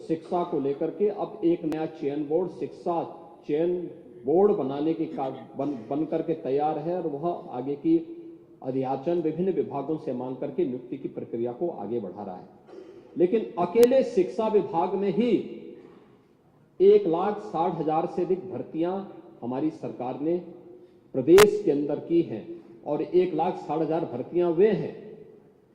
शिक्षा को लेकर के अब एक नया चयन बोर्ड, शिक्षा चयन बोर्ड बनाने की बन करके तैयार है और वह आगे की अध्याचन विभिन्न विभागों से मांग करके नियुक्ति की प्रक्रिया को आगे बढ़ा रहा है। लेकिन अकेले शिक्षा विभाग में ही 1,60,000 से अधिक भर्तियां हमारी सरकार ने प्रदेश के अंदर की हैं और 1,60,000 भर्तियां वे हैं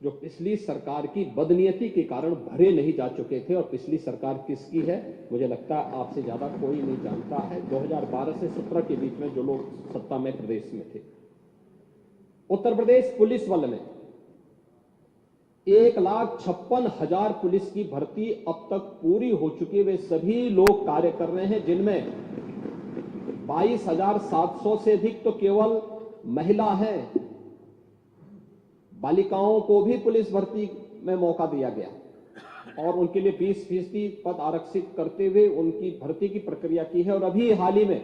जो पिछली सरकार की बदनीयती के कारण भरे नहीं जा चुके थे। और पिछली सरकार किसकी है, मुझे लगता है आपसे ज्यादा कोई नहीं जानता है। 2012 से 17 के बीच में जो लोग सत्ता में प्रदेश में थे, उत्तर प्रदेश पुलिस बल में 1,56,000 पुलिस की भर्ती अब तक पूरी हो चुकी है। वे सभी लोग कार्य कर रहे हैं, जिनमें 22,700 से अधिक तो केवल महिला है। बालिकाओं को भी पुलिस भर्ती में मौका दिया गया और उनके लिए 20% पद आरक्षित करते हुए उनकी भर्ती की प्रक्रिया की है। और अभी हाल ही में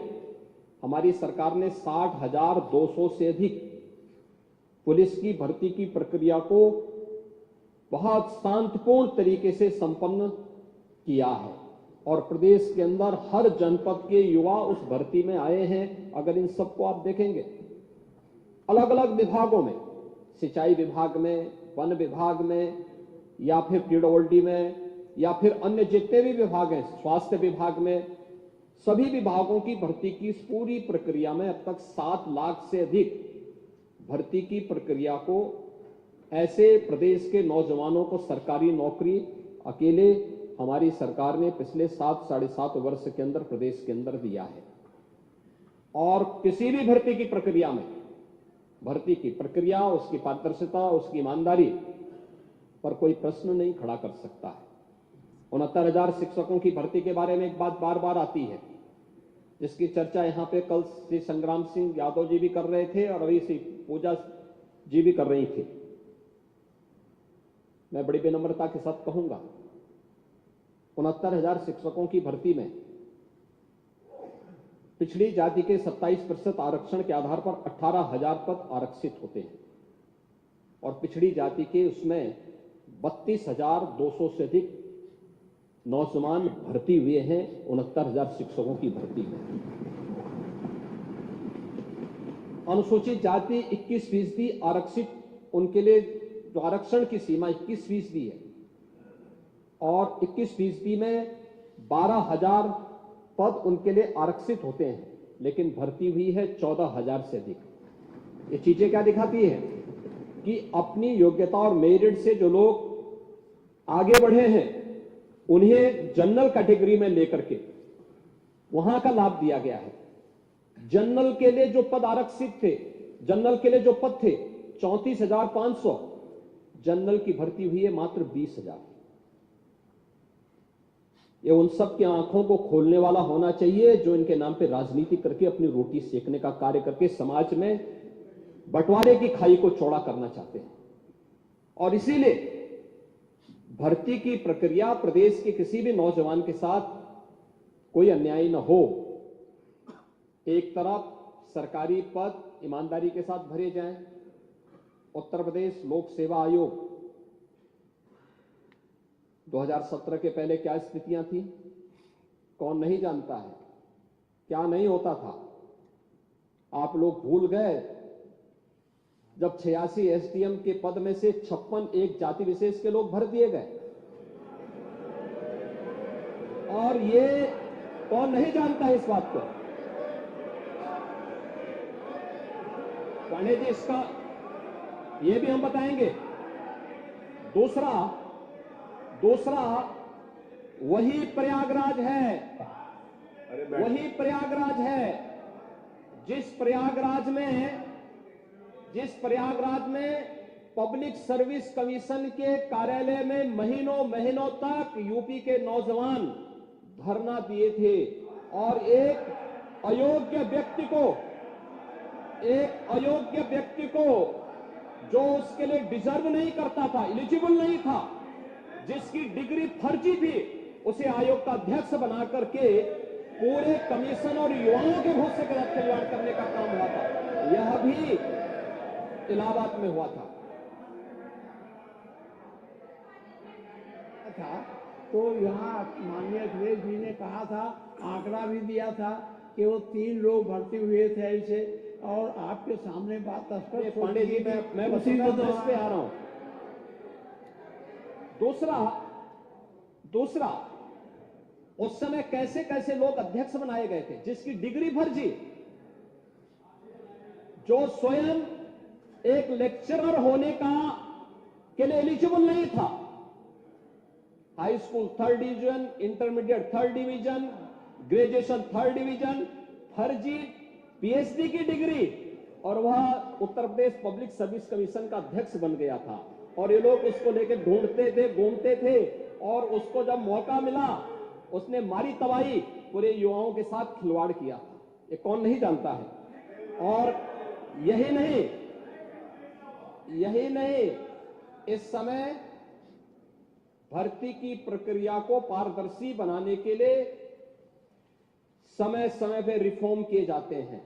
हमारी सरकार ने 60,200 से अधिक पुलिस की भर्ती की प्रक्रिया को बहुत शांतिपूर्ण तरीके से संपन्न किया है और प्रदेश के अंदर हर जनपद के युवा उस भर्ती में आए हैं। अगर इन सबको आप देखेंगे, अलग अलग विभागों में, सिंचाई विभाग में, वन विभाग में, या फिर पीडब्ल्यूडी में, या फिर अन्य जितने भी विभाग हैं, स्वास्थ्य विभाग में, सभी विभागों की भर्ती की इस पूरी प्रक्रिया में अब तक 7 लाख से अधिक भर्ती की प्रक्रिया को ऐसे प्रदेश के नौजवानों को सरकारी नौकरी अकेले हमारी सरकार ने पिछले 7-7.5 वर्ष के अंदर प्रदेश के अंदर दिया है। और किसी भी भर्ती की प्रक्रिया में, भर्ती की प्रक्रिया, उसकी पारदर्शिता, उसकी ईमानदारी पर कोई प्रश्न नहीं खड़ा कर सकता है। 69,000 शिक्षकों की भर्ती के बारे में एक बात बार बार आती है, जिसकी चर्चा यहां पे कल श्री संग्राम सिंह यादव जी भी कर रहे थे और अभी श्री पूजा जी भी कर रही थी। मैं बड़ी विनम्रता के साथ कहूंगा, 69,000 शिक्षकों की भर्ती में पिछड़ी जाति के 27% आरक्षण के आधार पर 18,000 पद आरक्षित होते हैं और पिछड़ी जाति के उसमें 32,200 से अधिक नौजवान भर्ती हुए हैं 69,000 शिक्षकों की भर्ती में। अनुसूचित जाति 21% आरक्षित, उनके लिए जो आरक्षण की सीमा 21% है और 21% में 12,000 पद उनके लिए आरक्षित होते हैं, लेकिन भर्ती हुई है 14,000 से अधिक। ये चीजें क्या दिखाती है कि अपनी योग्यता और मेरिट से जो लोग आगे बढ़े हैं उन्हें जनरल कैटेगरी में लेकर के वहां का लाभ दिया गया है। जनरल के लिए जो पद आरक्षित थे, जनरल के लिए जो पद थे 34,500, जनरल की भर्ती हुई है मात्र 20,000। ये उन सब की आंखों को खोलने वाला होना चाहिए जो इनके नाम पे राजनीति करके अपनी रोटी सेकने का कार्य करके समाज में बंटवारे की खाई को चौड़ा करना चाहते हैं। और इसीलिए भर्ती की प्रक्रिया प्रदेश के किसी भी नौजवान के साथ कोई अन्याय न हो। एक तरफ सरकारी पद ईमानदारी के साथ भरे जाएं। उत्तर प्रदेश लोक सेवा आयोग 2017 के पहले क्या स्थितियां थी, कौन नहीं जानता है, क्या नहीं होता था। आप लोग भूल गए जब 86 एसडीएम के पद में से 56 एक जाति विशेष के लोग भर दिए गए। और ये कौन नहीं जानता है इस बात को? पांडे जी, इसका ये भी हम बताएंगे। दूसरा वही प्रयागराज है, वही प्रयागराज है जिस प्रयागराज में पब्लिक सर्विस कमीशन के कार्यालय में महीनों तक यूपी के नौजवान धरना दिए थे और एक अयोग्य व्यक्ति को जो उसके लिए डिजर्व नहीं करता था, एलिजिबल नहीं था, जिसकी डिग्री फर्जी थी, उसे आयोग का अध्यक्ष बना करके पूरे कमीशन और युवाओं के भविष्य के साथ खिलवाड़ करने का काम हुआ था। यह भी इलाहाबाद में हुआ था। तो यहाँ माननीय अखिलेश जी ने कहा था, आंकड़ा भी दिया था कि वो 3 लोग भर्ती हुए थे ऐसे, और आपके सामने बात स्पष्ट पांडे जी, मैं उसी पे आ रहा हूं। दूसरा उस समय कैसे कैसे लोग अध्यक्ष बनाए गए थे जिसकी डिग्री फर्जी, जो स्वयं एक लेक्चरर होने के लिए एलिजिबल नहीं था, high school 3rd division, intermediate 3rd division, graduation 3rd division, फर्जी पीएचडी की डिग्री, और वह Uttar Pradesh public service commission का अध्यक्ष बन गया था। और ये लोग उसको लेकर ढूंढते थे, घूमते थे, और उसको जब मौका मिला उसने मारी तबाही, पूरे युवाओं के साथ खिलवाड़ किया था। ये कौन नहीं जानता है। और यही नहीं, इस समय भर्ती की प्रक्रिया को पारदर्शी बनाने के लिए समय समय पर रिफॉर्म किए जाते हैं,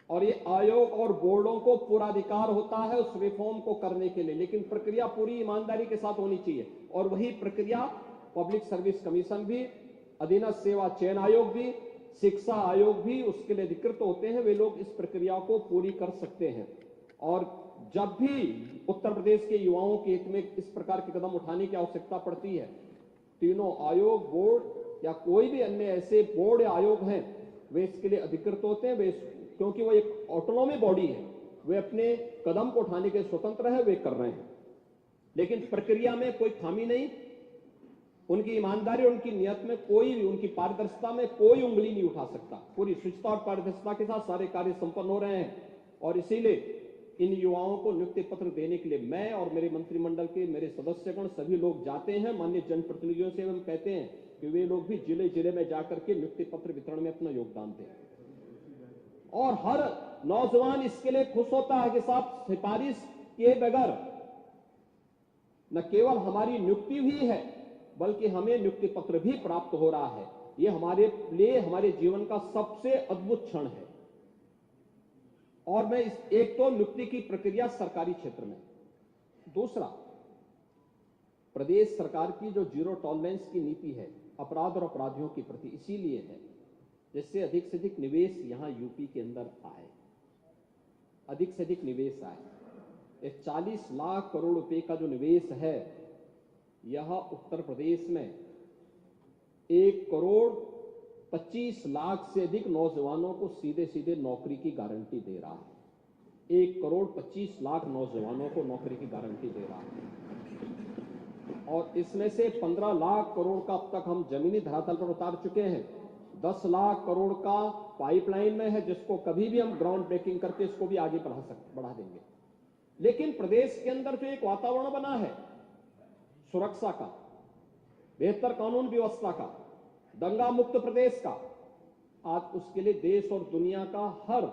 और ये आयोग और बोर्डों को पूरा अधिकार होता है उस रिफॉर्म को करने के लिए, लेकिन प्रक्रिया पूरी ईमानदारी के साथ होनी चाहिए। और वही प्रक्रिया पब्लिक सर्विस कमीशन भी, अधीनस्थ सेवा चयन आयोग भी, शिक्षा आयोग भी उसके लिए अधिकृत होते हैं। वे लोग इस प्रक्रिया को पूरी कर सकते हैं। और जब भी उत्तर प्रदेश के युवाओं के हित में इस प्रकार के कदम उठाने की आवश्यकता पड़ती है, तीनों आयोग, बोर्ड या कोई भी अन्य ऐसे बोर्ड या आयोग हैं, वे इसके लिए अधिकृत होते हैं। क्योंकि वो एक ऑटोनॉमी बॉडी है, वे अपने कदम को उठाने के स्वतंत्र है, वे कर रहे हैं। लेकिन प्रक्रिया में कोई खामी नहीं, उनकी ईमानदारी, उनकी नियत में कोई, उनकी पारदर्शिता में कोई उंगली नहीं उठा सकता। पूरी शुचिता और पारदर्शिता के साथ सारे कार्य संपन्न हो रहे हैं। और इसीलिए इन युवाओं को नियुक्ति पत्र देने के लिए मैं और मेरे मंत्रिमंडल के मेरे सदस्यगण सभी लोग जाते हैं। माननीय जनप्रतिनिधियों से हम कहते हैं कि वे लोग भी जिले जिले में जाकर के नियुक्ति पत्र वितरण में अपना योगदान दें। और हर नौजवान इसके लिए खुश होता है कि साहब सिफारिश किए बगैर न केवल हमारी नियुक्ति हुई है, बल्कि हमें नियुक्ति पत्र भी प्राप्त हो रहा है। ये हमारे लिए हमारे जीवन का सबसे अद्भुत क्षण है। और मैं एक तो नियुक्ति की प्रक्रिया सरकारी क्षेत्र में, दूसरा प्रदेश सरकार की जो जीरो टॉलरेंस की नीति है अपराध और अपराधियों के प्रति, इसीलिए है जिससे अधिक से अधिक निवेश यहां यूपी के अंदर आए, अधिक से अधिक निवेश आए। ये 40 लाख करोड़ रुपए का जो निवेश है, यह उत्तर प्रदेश में 1 करोड़ 25 लाख से अधिक नौजवानों को सीधे सीधे नौकरी की गारंटी दे रहा है। 1 करोड़ 25 लाख नौजवानों को नौकरी की गारंटी दे रहा है। और इसमें से 15 लाख करोड़ का अब तक हम जमीनी धरातल पर उतार चुके हैं। 10 लाख करोड़ का पाइपलाइन में है, जिसको कभी भी हम ग्राउंड ब्रेकिंग करके इसको भी आगे बढ़ा देंगे। लेकिन प्रदेश के अंदर जो एक वातावरण बना है सुरक्षा का, बेहतर कानून व्यवस्था का, दंगा मुक्त प्रदेश का, आज उसके लिए देश और दुनिया का हर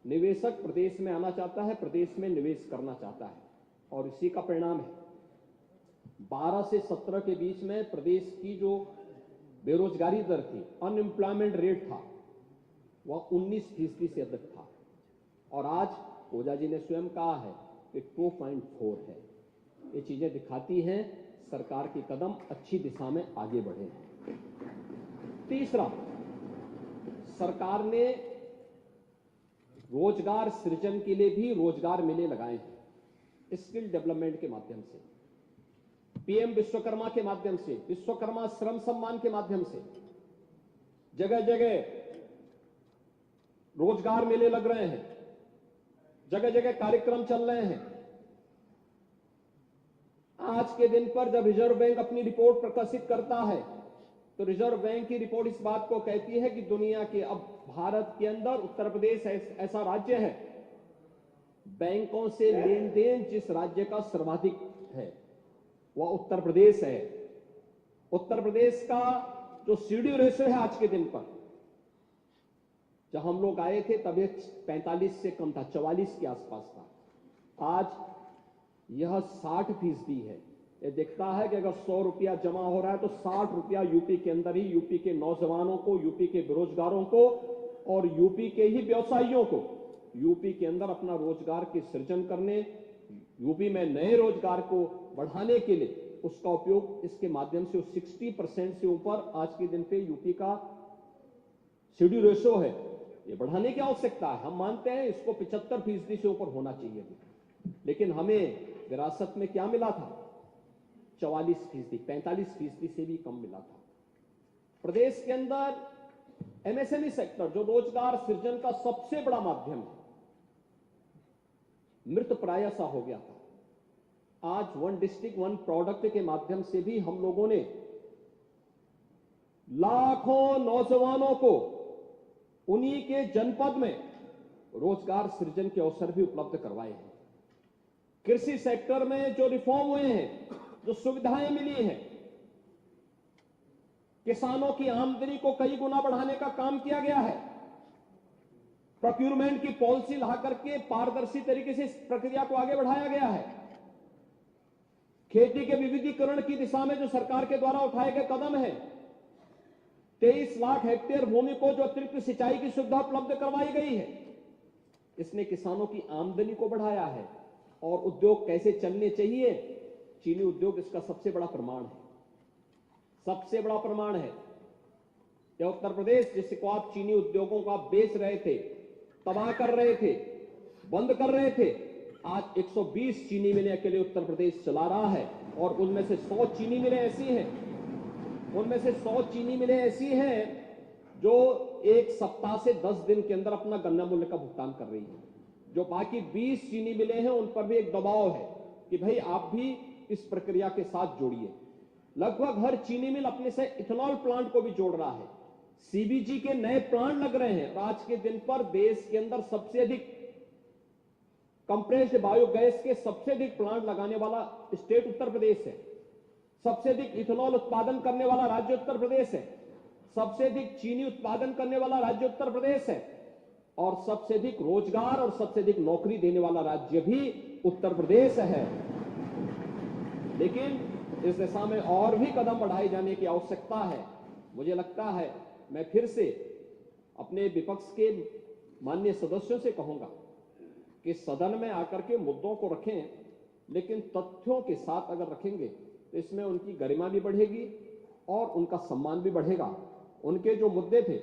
निवेशक प्रदेश में आना चाहता है, प्रदेश में निवेश करना चाहता है। और इसी का परिणाम है 12 से 17 के बीच में प्रदेश की जो बेरोजगारी दर थी, अनएम्प्लॉयमेंट रेट था, वह 19% से अधिक था। और आज ओझा जी ने स्वयं कहा है कि 2.4 है। ये चीजें दिखाती हैं सरकार के कदम अच्छी दिशा में आगे बढ़े हैं। तीसरा, सरकार ने रोजगार सृजन के लिए भी रोजगार मेले लगाए हैं, स्किल डेवलपमेंट के माध्यम से, पीएम विश्वकर्मा के माध्यम से, विश्वकर्मा श्रम सम्मान के माध्यम से जगह जगह रोजगार मेले लग रहे हैं, जगह जगह कार्यक्रम चल रहे हैं। आज के दिन पर जब रिजर्व बैंक अपनी रिपोर्ट प्रकाशित करता है, तो रिजर्व बैंक की रिपोर्ट इस बात को कहती है कि दुनिया के, अब भारत के अंदर उत्तर प्रदेश ऐसा राज्य है, बैंकों से लेन देन जिस राज्य का सर्वाधिक है वह उत्तर प्रदेश है। उत्तर प्रदेश का जो सीडी रेशो है आज के दिन पर, जब हम लोग आए थे तब 45 से कम था, 44 के आसपास था। आज यह 60% है। ये दिखता है कि अगर 100 रुपया जमा हो रहा है तो 60 रुपया यूपी के अंदर ही यूपी के नौजवानों को, यूपी के बेरोजगारों को और यूपी के ही व्यवसायियों को यूपी के अंदर अपना रोजगार के सृजन करने, यूपी में नए रोजगार को बढ़ाने के लिए उसका उपयोग इसके माध्यम से 60% से ऊपर आज के दिन पे यूपी का सीडी रेशो है, ये बढ़ाने की आवश्यकता है। हम मानते हैं इसको 75% से ऊपर होना चाहिए, लेकिन हमें विरासत में क्या मिला था? 44%, 45% से भी कम मिला था। प्रदेश के अंदर एमएसएमई सेक्टर, जो रोजगार सृजन का सबसे बड़ा माध्यम है, मृत प्राय सा हो गया था। आज वन डिस्ट्रिक्ट वन प्रोडक्ट के माध्यम से भी हम लोगों ने लाखों नौजवानों को उन्हीं के जनपद में रोजगार सृजन के अवसर भी उपलब्ध करवाए हैं। कृषि सेक्टर में जो रिफॉर्म हुए हैं, जो सुविधाएं मिली हैं, किसानों की आमदनी को कई गुना बढ़ाने का काम किया गया है। प्रोक्यूरमेंट की पॉलिसी ला करके पारदर्शी तरीके से इस प्रक्रिया को आगे बढ़ाया गया है। खेती के विविधीकरण की दिशा में जो सरकार के द्वारा उठाए गए कदम है, 23 लाख हेक्टेयर भूमि को जो अतिरिक्त सिंचाई की सुविधा उपलब्ध करवाई गई है, इसने किसानों की आमदनी को बढ़ाया है। और उद्योग कैसे चलने चाहिए, चीनी उद्योग इसका सबसे बड़ा प्रमाण है। सबसे बड़ा प्रमाण है कि उत्तर प्रदेश, जिसको आप चीनी उद्योगों का बेच रहे थे, तबाह कर रहे थे, बंद कर रहे थे, आज 120 चीनी मिलें अकेले उत्तर प्रदेश चला रहा है। और उनमें से 100 चीनी मिलें ऐसी हैं, उनमें से 100 चीनी मिलें ऐसी हैं जो एक सप्ताह से 10 दिन के अंदर अपना गन्ना मूल्य का भुगतान कर रही है। जो बाकी 20 चीनी मिलें हैं, उन पर भी एक दबाव है कि भाई आप भी इस प्रक्रिया के साथ जोड़िए। लगभग हर चीनी मिल अपने से इथेनॉल प्लांट को भी जोड़ रहा है। सीबीजी के नए प्लांट लग रहे हैं। और आज के दिन पर देश के अंदर सबसे अधिक कंप्रेस्ड बायोगैस के सबसे अधिक प्लांट लगाने वाला स्टेट उत्तर प्रदेश है। सबसे अधिक इथेनॉल उत्पादन करने वाला राज्य उत्तर प्रदेश है। सबसे अधिक चीनी उत्पादन करने वाला राज्य उत्तर प्रदेश है। और सबसे अधिक रोजगार और सबसे अधिक नौकरी देने वाला राज्य भी उत्तर प्रदेश है। लेकिन इस दिशा में और भी कदम बढ़ाए जाने की आवश्यकता है। मुझे लगता है, मैं फिर से अपने विपक्ष के माननीय सदस्यों से कहूंगा कि सदन में आकर के मुद्दों को रखें, लेकिन तथ्यों के साथ अगर रखेंगे तो इसमें उनकी गरिमा भी बढ़ेगी और उनका सम्मान भी बढ़ेगा। उनके जो मुद्दे थे,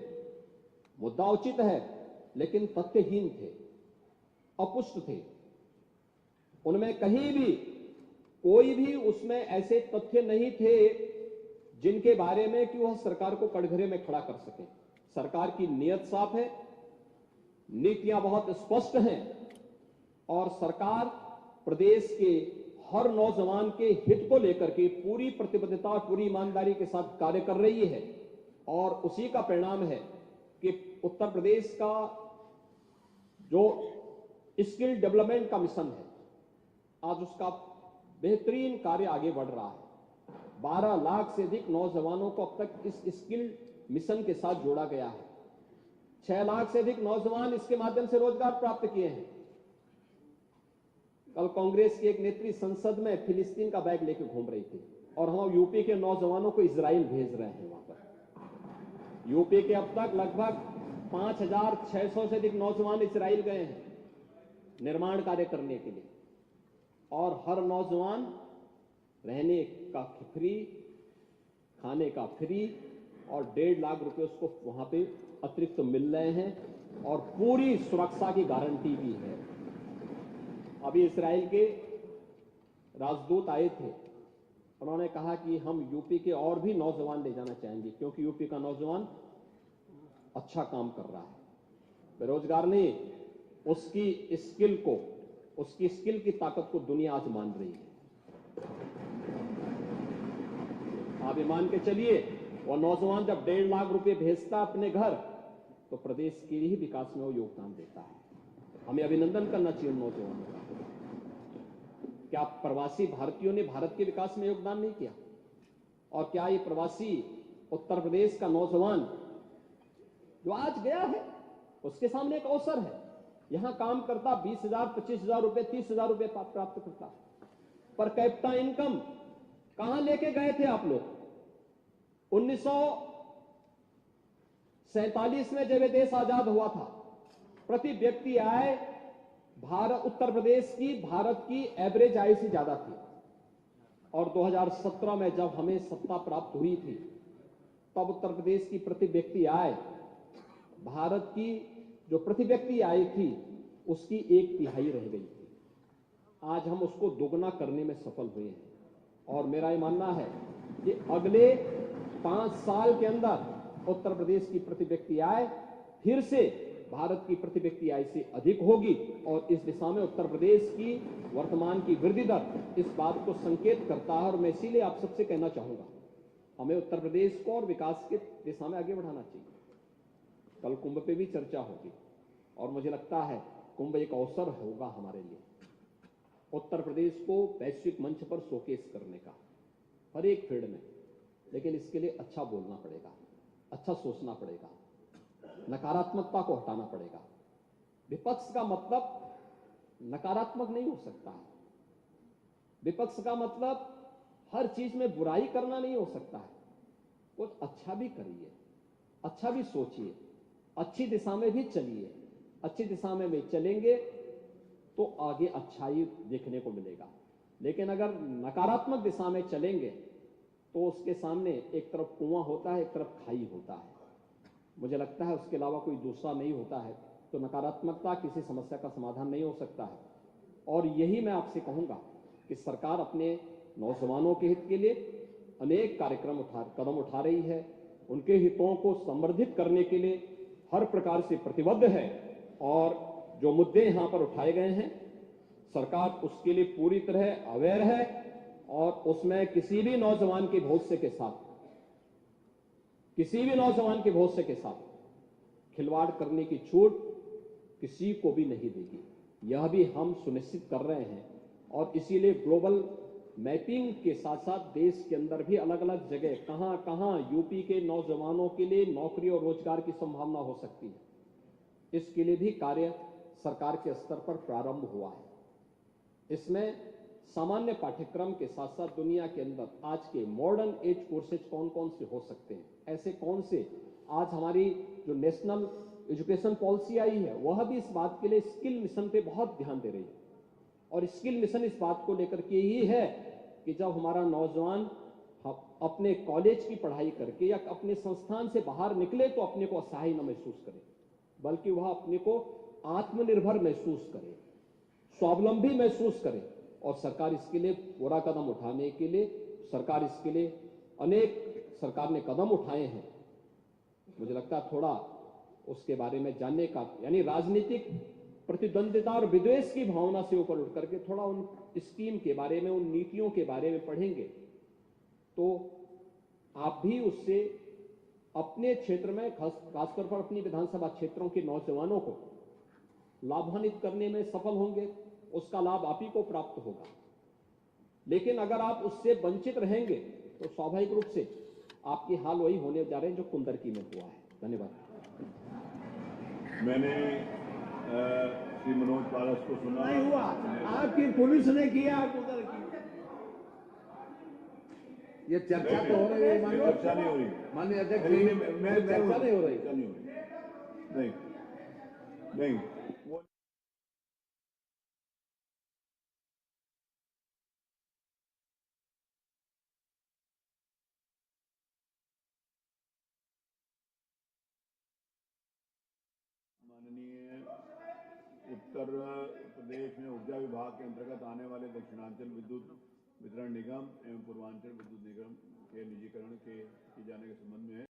मुद्दा उचित है लेकिन तथ्यहीन थे, अपुष्ट थे। उनमें कहीं भी कोई भी उसमें ऐसे तथ्य नहीं थे जिनके बारे में कि वह सरकार को कटघरे में खड़ा कर सके। सरकार की नीयत साफ है, नीतियां बहुत स्पष्ट हैं और सरकार प्रदेश के हर नौजवान के हित को लेकर के पूरी प्रतिबद्धता और पूरी ईमानदारी के साथ कार्य कर रही है। और उसी का परिणाम है कि उत्तर प्रदेश का जो स्किल डेवलपमेंट का मिशन है, आज उसका बेहतरीन कार्य आगे बढ़ रहा है। 12 लाख से अधिक नौजवानों को अब तक इस स्किल मिशन के साथ जोड़ा गया है। 6 लाख से अधिक नौजवान इसके माध्यम से रोजगार प्राप्त किए हैं। कल कांग्रेस की एक नेत्री संसद में फिलिस्तीन का बैग लेकर घूम रही थी और हम यूपी के नौजवानों को इजराइल भेज रहे हैं। वहां पर यूपी के अब तक लगभग 5,600 से अधिक नौजवान इजराइल गए हैं निर्माण कार्य करने के लिए। और हर नौजवान रहने का फ्री, खाने का फ्री और 1.5 लाख रुपए उसको वहां पे अतिरिक्त मिल रहे हैं और पूरी सुरक्षा की गारंटी भी है। अभी इजराइल के राजदूत आए थे, उन्होंने कहा कि हम यूपी के और भी नौजवान ले जाना चाहेंगे क्योंकि यूपी का नौजवान अच्छा काम कर रहा है, बेरोजगार नहीं, उसकी स्किल को, उसकी स्किल की ताकत को दुनिया आज मान रही है। आप ये मान के चलिए, वो नौजवान जब 1.5 लाख रुपए भेजता अपने घर, तो प्रदेश के ही विकास में वो योगदान देता है। हमें अभिनंदन करना चाहिए नौजवानों का। क्या प्रवासी भारतीयों ने भारत के विकास में योगदान नहीं किया? और क्या ये प्रवासी उत्तर प्रदेश का नौजवान जो आज गया है, उसके सामने एक अवसर है, यहां काम करता 20,000, 25,000 रुपए, 30,000 रुपए प्राप्त करता। पर कैपिटा इनकम कहां लेके गए थे आप लोग? 1947 में जब ये देश आजाद हुआ था, प्रति व्यक्ति आय भारत, उत्तर प्रदेश की, भारत की एवरेज आय से ज्यादा थी। और 2017 में जब हमें सत्ता प्राप्त हुई थी, तब उत्तर प्रदेश की प्रति व्यक्ति आय, भारत की जो प्रति व्यक्ति आय थी, उसकी 1/3 रह गई थी। आज हम उसको दोगुना करने में सफल हुए हैं और मेरा ये मानना है कि अगले 5 साल के अंदर उत्तर प्रदेश की प्रति व्यक्ति आय फिर से भारत की प्रति व्यक्ति आय से अधिक होगी और इस दिशा में उत्तर प्रदेश की वर्तमान की वृद्धि दर इस बात को संकेत करता है। और मैं इसीलिए आप सबसे कहना चाहूंगा, हमें उत्तर प्रदेश को और विकास की दिशा में आगे बढ़ाना चाहिए। कल कुंभ पे भी चर्चा होगी और मुझे लगता है कुंभ एक अवसर होगा हमारे लिए, उत्तर प्रदेश को वैश्विक मंच पर शोकेस करने का हर एक फील्ड में। लेकिन इसके लिए अच्छा बोलना पड़ेगा, अच्छा सोचना पड़ेगा, नकारात्मकता को हटाना पड़ेगा। विपक्ष का मतलब नकारात्मक नहीं हो सकता है, विपक्ष का मतलब हर चीज में बुराई करना नहीं हो सकता है। कुछ अच्छा भी करिए, अच्छा भी सोचिए, अच्छी दिशा में भी चलिए। अच्छी दिशा में भी चलेंगे तो आगे अच्छाई देखने को मिलेगा। लेकिन अगर नकारात्मक दिशा में चलेंगे तो उसके सामने एक तरफ कुआं होता है, एक तरफ खाई होता है। मुझे लगता है उसके अलावा कोई दूसरा नहीं होता है। तो नकारात्मकता किसी समस्या का समाधान नहीं हो सकता है। और यही मैं आपसे कहूंगा कि सरकार अपने नौजवानों के हित के लिए अनेक कदम उठा रही है। उनके हितों को संवर्धित करने के लिए हर प्रकार से प्रतिबद्ध है और जो मुद्दे यहां पर उठाए गए हैं, सरकार उसके लिए पूरी तरह अवेयर है और उसमें किसी भी नौजवान के भविष्य के साथ खिलवाड़ करने की छूट किसी को भी नहीं देगी। यह भी हम सुनिश्चित कर रहे हैं और इसीलिए ग्लोबल मैपिंग के साथ साथ देश के अंदर भी अलग अलग जगह कहां कहां यूपी के नौजवानों के लिए नौकरी और रोजगार की संभावना हो सकती है, इसके लिए भी कार्य सरकार के स्तर पर प्रारंभ हुआ है। इसमें सामान्य पाठ्यक्रम के साथ साथ दुनिया के अंदर आज के मॉडर्न एज कोर्सेज कौन कौन से हो सकते हैं, ऐसे कौन से आज हमारी जो नेशनल एजुकेशन पॉलिसी आई है वह भी इस बात के लिए स्किल मिशन पे बहुत ध्यान दे रही है। और स्किल मिशन इस बात को लेकर के ही है कि जब हमारा नौजवान अपने कॉलेज की पढ़ाई करके या अपने संस्थान से बाहर निकले तो अपने को असहाय न महसूस करे, बल्कि वह अपने को आत्मनिर्भर महसूस करे, स्वावलंबी महसूस करे। और सरकार इसके लिए पूरा कदम उठाने के लिए सरकार ने कदम उठाए हैं। मुझे लगता है थोड़ा उसके बारे में जानने का, यानी राजनीतिक प्रतिद्वंदिता और विद्वेष की भावना से ऊपर उठ करके थोड़ा उन स्कीम के बारे में, उन नीतियों के बारे में पढ़ेंगे तो आप भी उससे अपने क्षेत्र में खासतौर पर अपनी विधानसभा क्षेत्रों के नौजवानों को लाभान्वित करने में सफल होंगे। उसका लाभ आप ही को प्राप्त होगा। लेकिन अगर आप उससे वंचित रहेंगे तो स्वाभाविक रूप से आपके हाल वही होने जा रहे हैं जो कुंदरकी में हुआ है। धन्यवाद। मैंने श्री मनोज पारस को सुना। नहीं हुआ, आपकी पुलिस ने किया, आप उधर की। ये चर्चा तो हो रही है, चर्चा नहीं हो रही माननीय अध्यक्ष नहीं, जी, मैं चर्चा नहीं हो रही। चर्चा नहीं हो रही। नहीं वो माननीय उत्तर प्रदेश में ऊर्जा विभाग के अंतर्गत आने वाले दक्षिणांचल विद्युत वितरण निगम एवं पूर्वांचल विद्युत निगम के निजीकरण के किए जाने के संबंध में है।